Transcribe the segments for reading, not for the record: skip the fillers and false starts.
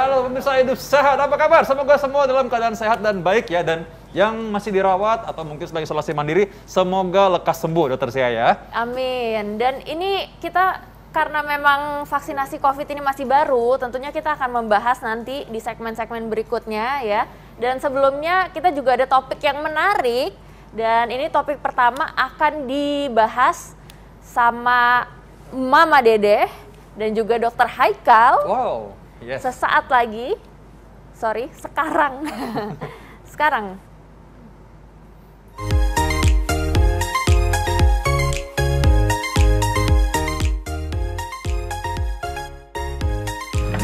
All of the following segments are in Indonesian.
Halo pemirsa Hidup Sehat, apa kabar? Semoga semua dalam keadaan sehat dan baik ya. Dan yang masih dirawat atau mungkin sebagai isolasi mandiri, semoga lekas sembuh dokter Sia ya. Amin. Dan ini kita karena memang vaksinasi COVID ini masih baru, tentunya kita akan membahas nanti di segmen-segmen berikutnya ya. Dan sebelumnya kita juga ada topik yang menarik. Dan ini topik pertama akan dibahas sama Mama Dedeh dan juga Dokter Haikal. Wow, yes. Sesaat lagi, sekarang. Sekarang.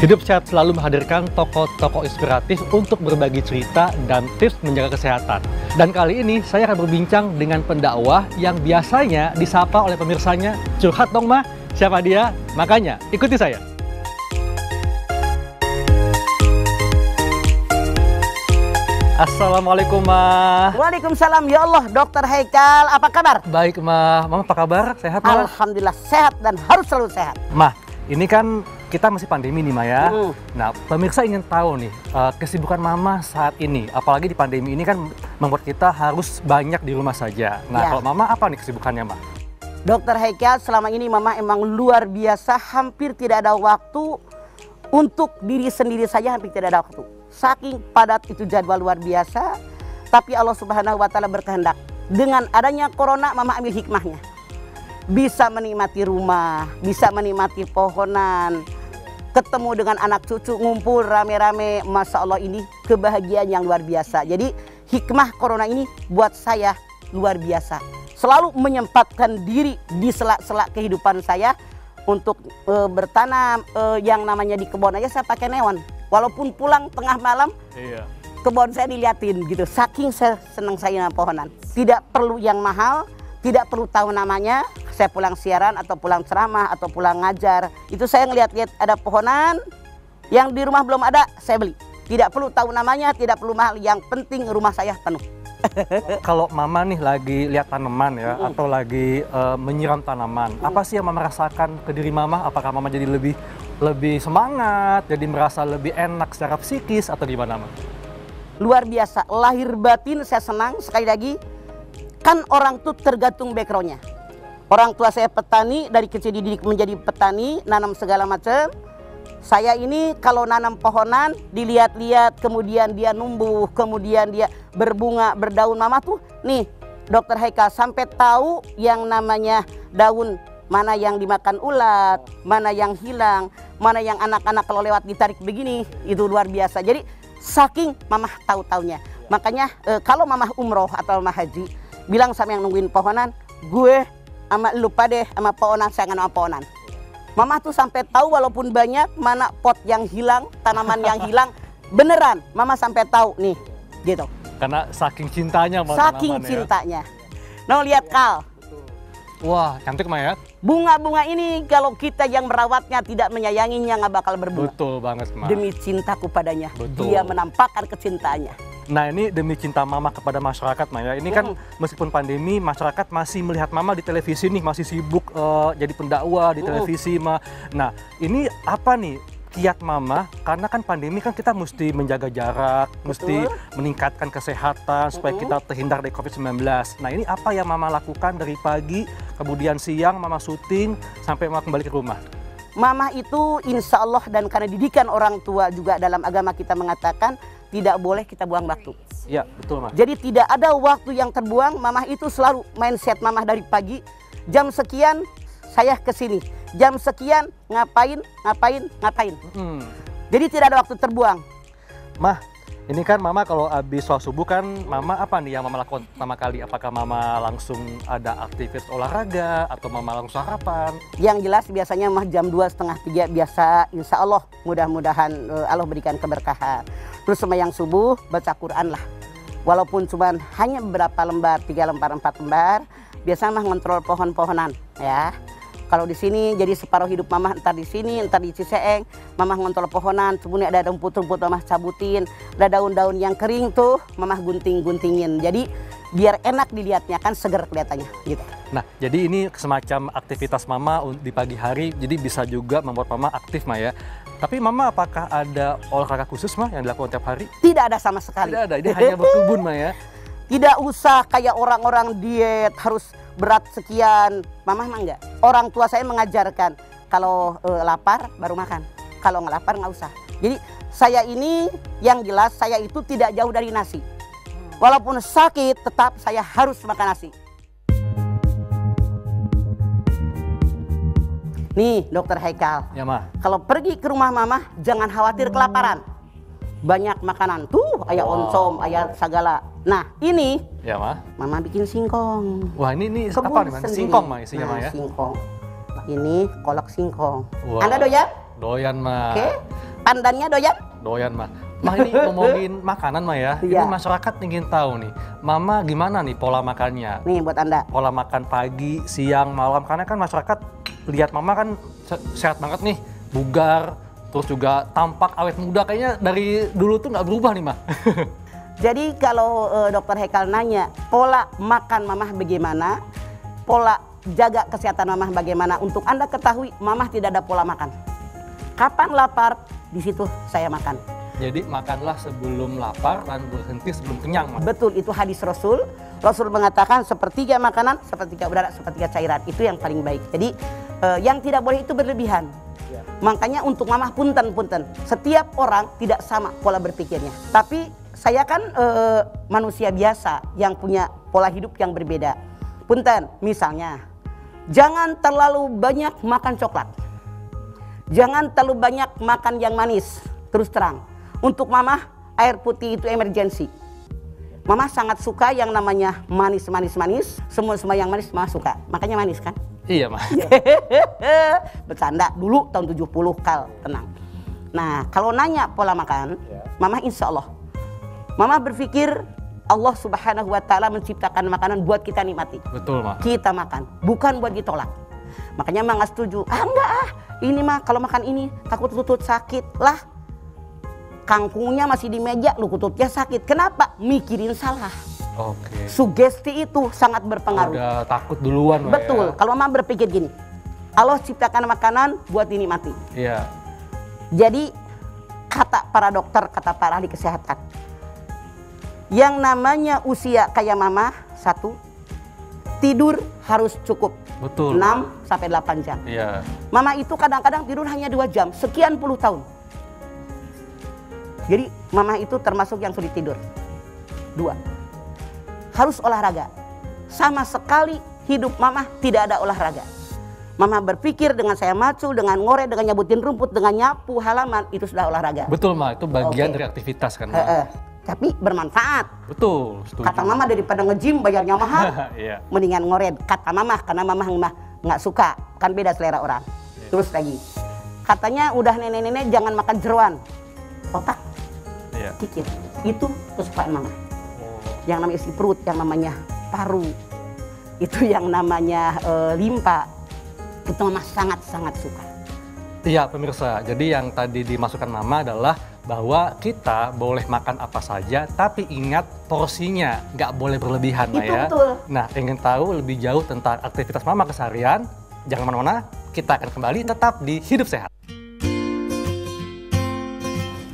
Hidup Sehat selalu menghadirkan tokoh-tokoh inspiratif untuk berbagi cerita dan tips menjaga kesehatan. Dan kali ini saya akan berbincang dengan pendakwah yang biasanya disapa oleh pemirsanya, curhat dong Ma, siapa dia? Makanya ikuti saya. Assalamualaikum Ma. Waalaikumsalam ya Allah, Dokter Haikal, apa kabar? Baik Ma, Mama apa kabar? Sehat Ma? Alhamdulillah sehat dan harus selalu sehat. Ma, ini kan kita masih pandemi nih Ma ya. Nah, pemirsa ingin tahu nih kesibukan Mama saat ini. Apalagi di pandemi ini kan membuat kita harus banyak di rumah saja. Nah, kalau Mama apa nih kesibukannya Ma? Dokter Haikal, selama ini Mama emang luar biasa, hampir tidak ada waktu untuk diri sendiri saja, hampir tidak ada waktu. Saking padat itu jadwal luar biasa, tapi Allah Subhanahu wa Ta'ala berkehendak. Dengan adanya corona, Mama ambil hikmahnya. Bisa menikmati rumah, bisa menikmati pohonan, ketemu dengan anak cucu, ngumpul rame-rame. Masya Allah, ini kebahagiaan yang luar biasa. Jadi hikmah corona ini buat saya luar biasa. Selalu menyempatkan diri di sela-sela kehidupan saya untuk bertanam. Yang namanya di kebun aja saya pakai neon. Walaupun pulang tengah malam, kebun saya diliatin gitu. Saking saya senang saya pohonan. Tidak perlu yang mahal, tidak perlu tahu namanya. Saya pulang siaran atau pulang ceramah atau pulang ngajar, itu saya ngeliat-liat ada pohonan yang di rumah belum ada, saya beli. Tidak perlu tahu namanya, tidak perlu mahal, yang penting rumah saya penuh. Kalau Mama nih lagi lihat tanaman ya, atau lagi menyiram tanaman, apa sih yang Mama rasakan ke diri Mama? Apakah Mama jadi lebih semangat, jadi merasa lebih enak secara psikis atau gimana Ma? Luar biasa, lahir batin saya senang. Sekali lagi, kan orang tuh tergantung backgroundnya. Orang tua saya petani, dari kecil dididik menjadi petani, nanam segala macam. Saya ini kalau nanam pohonan, dilihat-lihat, kemudian dia numbuh, kemudian dia berbunga, berdaun. Mama tuh, nih Dokter Haikal, sampai tahu yang namanya daun, mana yang dimakan ulat, mana yang hilang, mana yang anak-anak kalau lewat ditarik begini, itu luar biasa. Jadi saking Mama tahu-taunya. Makanya kalau Mama umroh atau Mama haji, bilang sama yang nungguin pohonan, gue sama lupa deh sama pohonan, saya nggak nama pohonan. Mama tuh sampai tahu walaupun banyak mana pot yang hilang, tanaman yang hilang, beneran Mama sampai tahu nih gitu. Karena saking cintanya sama saking tanaman, cintanya. Nah, lihat Kal. Wah, cantik Ma ya. Bunga-bunga ini kalau kita yang merawatnya tidak menyayanginya nggak bakal berbunga. Betul banget Ma. Demi cintaku padanya, Betul. dia menampakkan kecintaannya. Nah, ini demi cinta Mama kepada masyarakat Ma ya. Ini kan meskipun pandemi, masyarakat masih melihat Mama di televisi nih, masih sibuk jadi pendakwah di televisi Ma. Nah, ini apa nih kiat Mama? Karena kan pandemi kan kita mesti menjaga jarak, mesti meningkatkan kesehatan supaya kita terhindar dari COVID-19. Nah, ini apa yang Mama lakukan dari pagi, kemudian siang Mama syuting sampai Mama kembali ke rumah? Mama itu insya Allah, dan karena didikan orang tua juga dalam agama kita mengatakan tidak boleh kita buang waktu. Iya, betul Ma. Jadi tidak ada waktu yang terbuang. Mama itu selalu mindset Mama dari pagi, jam sekian saya ke sini, jam sekian ngapain. Jadi tidak ada waktu terbuang. Mah, ini kan Mama kalau habis sholat subuh kan Mama apa nih yang Mama lakukan pertama kali? Apakah Mama langsung ada aktivitas olahraga atau Mama langsung sarapan? Yang jelas biasanya mah jam 2:30, 3 biasa, insya Allah mudah-mudahan Allah berikan keberkahan. Terus sembahyang subuh, baca Quran lah. Walaupun cuma hanya beberapa lembar, 3 lembar, 4 lembar, biasanya mah ngontrol pohon-pohonan ya. Kalau di sini jadi separuh hidup Mama entar di sini, entar di Ciseeng, Mama ngontrol pohonan, kemudian ada rumput-rumput Mama cabutin, ada daun-daun yang kering tuh Mama gunting-guntingin. Jadi biar enak dilihatnya, kan seger kelihatannya gitu. Nah, jadi ini semacam aktivitas Mama di pagi hari, jadi bisa juga membuat Mama aktif Ma ya. Tapi Mama apakah ada olahraga khusus mah yang dilakukan tiap hari? Tidak ada sama sekali. Tidak ada, ini hanya berkebun mah ya. Tidak usah kayak orang-orang diet harus berat sekian. Mama mah enggak. Orang tua saya mengajarkan kalau lapar baru makan. Kalau nggak lapar nggak usah. Jadi saya ini yang jelas saya itu tidak jauh dari nasi. Walaupun sakit tetap saya harus makan nasi. Nih Dokter Haikal. Ya mah. Kalau pergi ke rumah Mama jangan khawatir kelaparan. Banyak makanan tuh, ayah oncom, ayah segala. Nah ini, Ya mah. Mama bikin singkong. Wah ini Kebun apa nih Mas? sendiri. Singkong mah isinya Nah, mah ya. Singkong. Ini kolak singkong. Wah. Anda doyan? Doyan mah. Oke. Pandannya doyan? Doyan mah. Mah ini ngomongin makanan mah ya. Iya. Ini masyarakat ingin tahu nih, Mama gimana nih pola makannya? Nih buat Anda. Pola makan pagi, siang, malam, karena kan masyarakat lihat Mama kan sehat banget nih, bugar, terus juga tampak awet muda, kayaknya dari dulu tuh nggak berubah nih Mah. Jadi kalau Dokter Haikal nanya pola makan Mamah bagaimana, pola jaga kesehatan Mamah bagaimana, untuk Anda ketahui Mamah tidak ada pola makan. Kapan lapar, di situ saya makan. Jadi makanlah sebelum lapar dan berhenti sebelum kenyang Mah. Betul, itu hadis Rasul. Rasul mengatakan sepertiga makanan, sepertiga udara, sepertiga cairan. Itu yang paling baik. Jadi yang tidak boleh itu berlebihan. Makanya untuk Mamah punten-punten. Setiap orang tidak sama pola berpikirnya. Tapi saya kan manusia biasa yang punya pola hidup yang berbeda. Punten, misalnya jangan terlalu banyak makan coklat. Jangan terlalu banyak makan yang manis. Terus terang, untuk Mamah air putih itu emergensi. Mama sangat suka yang namanya manis. Semua yang manis Mama suka. Makanya manis kan? Iya Mah. Bercanda dulu tahun 70 Kal, tenang. Nah kalau nanya pola makan, Mama insya Allah. Mama berpikir Allah Subhanahu Wa Taala menciptakan makanan buat kita nikmati. Betul Mah. Kita makan, bukan buat ditolak. Makanya Mama nggak setuju. Enggak ini mah kalau makan ini takut lutut sakit lah. Kangkungnya masih di meja, lu lututnya sakit. Kenapa? Mikirin salah. Oke. Sugesti itu sangat berpengaruh. Udah takut duluan Mah. Betul. Kalau Mama berpikir gini, Allah ciptakan makanan buat dinikmati. Iya. Jadi kata para dokter, kata para ahli kesehatan, yang namanya usia kayak Mama, satu, tidur harus cukup. Betul. 6 sampai 8 jam. Iya. Mama itu kadang-kadang tidur hanya 2 jam, sekian puluh tahun. Jadi Mama itu termasuk yang sulit tidur. 2, harus olahraga. Sama sekali hidup Mama tidak ada olahraga. Mama berpikir dengan saya macul, dengan ngorek, dengan nyabutin rumput, dengan nyapu halaman, itu sudah olahraga. Betul Mah, itu bagian Oke. dari aktivitas kan Mah. Tapi bermanfaat. Betul, setuju. Kata Mama daripada nge-gym bayarnya mahal, Iya. mendingan ngorek. Kata Mama, karena Mama nggak suka, kan beda selera orang. Terus lagi, katanya udah nenek-nenek jangan makan jeroan. Otak, Iya. kikir, itu kesukaan Mama. Oh. Yang namanya isi perut, yang namanya paru, itu yang namanya limpa, itu Mama sangat-sangat suka. Iya pemirsa, jadi yang tadi dimasukkan Mama adalah bahwa kita boleh makan apa saja, tapi ingat porsinya, nggak boleh berlebihan Mah Itu ya. betul. Nah, ingin tahu lebih jauh tentang aktivitas Mama keseharian, jangan kemana-mana, kita akan kembali tetap di Hidup Sehat.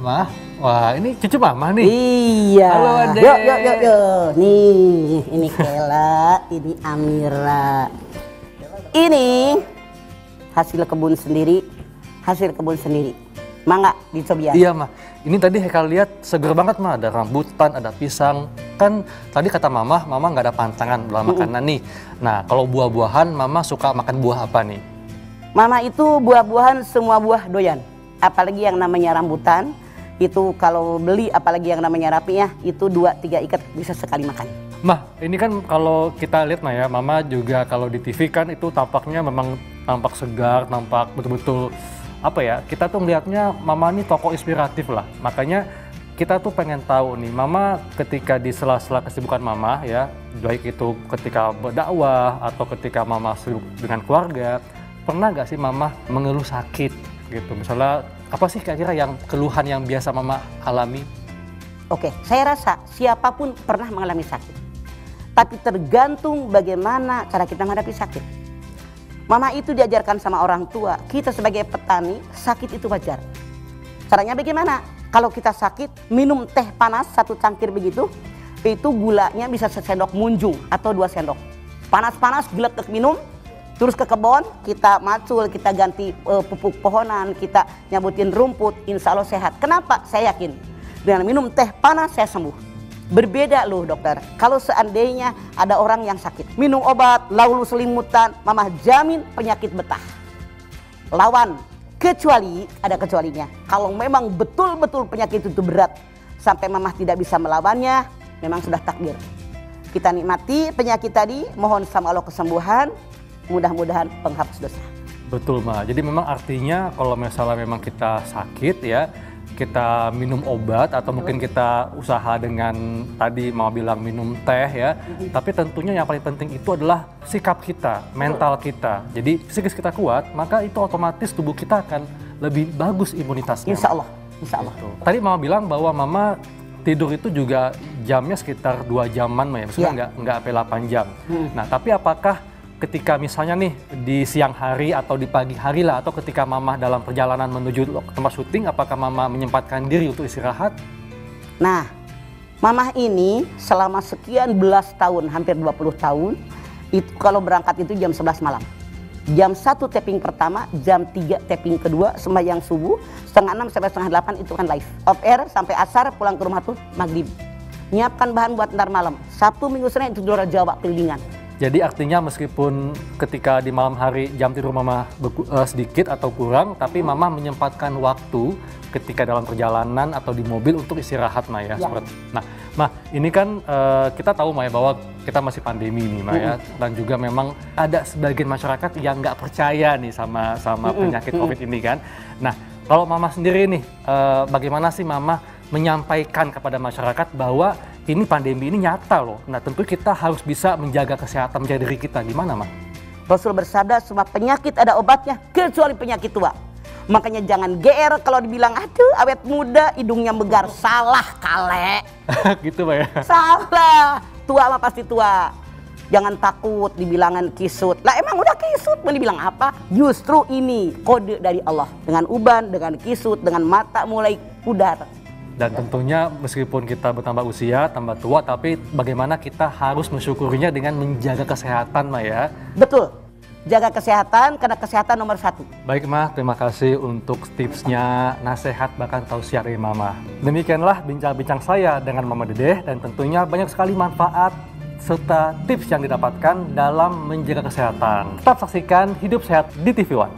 Mah, wah ini cucu Mama nih. Iya. Halo, Adek. Yuk. Nih, ini Kela, ini Amira. Ini hasil kebun sendiri, Mangga dicobian. Iya Mah, ini tadi Haikal lihat seger banget Mah, ada rambutan, ada pisang. Kan tadi kata Mama nggak ada pantangan dalam makanan nih. Nah kalau buah-buahan, Mama suka makan buah apa nih? Mama itu buah-buahan semua buah doyan. Apalagi yang namanya rambutan, itu kalau beli apalagi yang namanya rapinya, itu 2-3 ikat bisa sekali makan. Mah, ini kan kalau kita lihat Mah ya, Mama juga kalau di TV kan itu tampaknya memang tampak segar, tampak betul-betul apa ya, kita tuh melihatnya Mama ini tokoh inspiratif lah. Makanya kita tuh pengen tahu nih, Mama ketika di sela-sela kesibukan Mama ya, baik itu ketika berdakwah atau ketika Mama sibuk dengan keluarga, pernah gak sih Mama mengeluh sakit gitu? Misalnya apa sih kira-kira yang keluhan yang biasa Mama alami? Oke, saya rasa siapapun pernah mengalami sakit. Tapi tergantung bagaimana cara kita menghadapi sakit. Mama itu diajarkan sama orang tua, kita sebagai petani, sakit itu wajar. Caranya bagaimana? Kalau kita sakit, minum teh panas 1 cangkir begitu, itu gulanya bisa sesendok munjung atau 2 sendok. Panas-panas, geletek minum, terus ke kebun, kita macul, kita ganti pupuk pohonan, kita nyabutin rumput, insya Allah sehat. Kenapa? Saya yakin, dengan minum teh panas saya sembuh. Berbeda loh dokter, kalau seandainya ada orang yang sakit, minum obat, lalu selimutan, Mama jamin penyakit betah. Lawan. Kecuali, ada kecualinya, kalau memang betul-betul penyakit itu berat sampai Mamah tidak bisa melawannya, memang sudah takdir. Kita nikmati penyakit tadi, mohon sama Allah kesembuhan, mudah-mudahan penghapus dosa. Betul, Ma. Jadi memang artinya kalau misalnya memang kita sakit ya, kita minum obat atau mungkin kita usaha dengan tadi mau bilang minum teh ya, tapi tentunya yang paling penting itu adalah sikap kita, mental kita. Jadi psikis kita kuat, maka itu otomatis tubuh kita akan lebih bagus imunitasnya. Insya Allah, insya Allah. Tadi Mama bilang bahwa Mama tidur itu juga jamnya sekitar 2 jaman, Ma, ya, maksudnya nggak sampai 8 jam. Nah, tapi apakah ketika misalnya nih di siang hari atau di pagi hari lah, atau ketika Mama dalam perjalanan menuju tempat syuting, apakah Mama menyempatkan diri untuk istirahat? Nah, Mamah ini selama sekian belas tahun, hampir 20 tahun, itu kalau berangkat itu jam 11 malam. Jam 1 tapping pertama, jam 3 tapping kedua, sembahyang subuh, setengah 6 sampai setengah 8 itu kan live. Off air sampai asar, pulang ke rumah tuh maghrib. Nyiapkan bahan buat ntar malam. Sabtu, Minggu, Senin itu luar Jawa kelilingan. Jadi artinya meskipun ketika di malam hari jam tidur Mama sedikit atau kurang, tapi Mama menyempatkan waktu ketika dalam perjalanan atau di mobil untuk istirahat, Ma, ya. Nah, Ma, ini kan kita tahu, Ma, ya, bahwa kita masih pandemi nih, Ma, ya. Dan juga memang ada sebagian masyarakat yang nggak percaya nih sama penyakit COVID ini kan. Nah, kalau Mama sendiri nih, bagaimana sih Mama menyampaikan kepada masyarakat bahwa ini pandemi ini nyata loh. Nah, tentu kita harus bisa menjaga kesehatan, menjaga diri kita. Gimana, Ma? Rasul bersabda, semua penyakit ada obatnya kecuali penyakit tua. Makanya jangan GR kalau dibilang, aduh awet muda, hidungnya megar. Salah, kale. Gitu, Ma, ya? Salah. Tua mah pasti tua. Jangan takut dibilangan kisut. Lah emang udah kisut, mau dibilang apa? Justru ini kode dari Allah. Dengan uban, dengan kisut, dengan mata mulai pudar. Dan tentunya meskipun kita bertambah usia, tambah tua, tapi bagaimana kita harus mensyukurinya dengan menjaga kesehatan, Ma, ya? Betul. Jaga kesehatan karena kesehatan nomor 1. Baik, Ma, terima kasih untuk tipsnya, nasihat, bahkan tausiah dari Mama. Demikianlah bincang-bincang saya dengan Mama Dedeh, dan tentunya banyak sekali manfaat serta tips yang didapatkan dalam menjaga kesehatan. Tetap saksikan Hidup Sehat di TV One.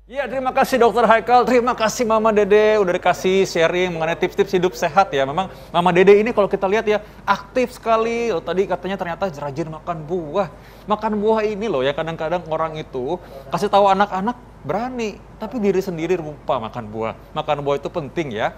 Ya, terima kasih Dokter Haikal, terima kasih Mama Dede udah dikasih sharing mengenai tips-tips hidup sehat ya. Memang Mama Dede ini kalau kita lihat ya aktif sekali. Oh, tadi katanya ternyata rajin makan buah. Makan buah ini loh ya, kadang-kadang orang itu kasih tahu anak-anak berani, tapi diri sendiri lupa makan buah. Makan buah itu penting ya.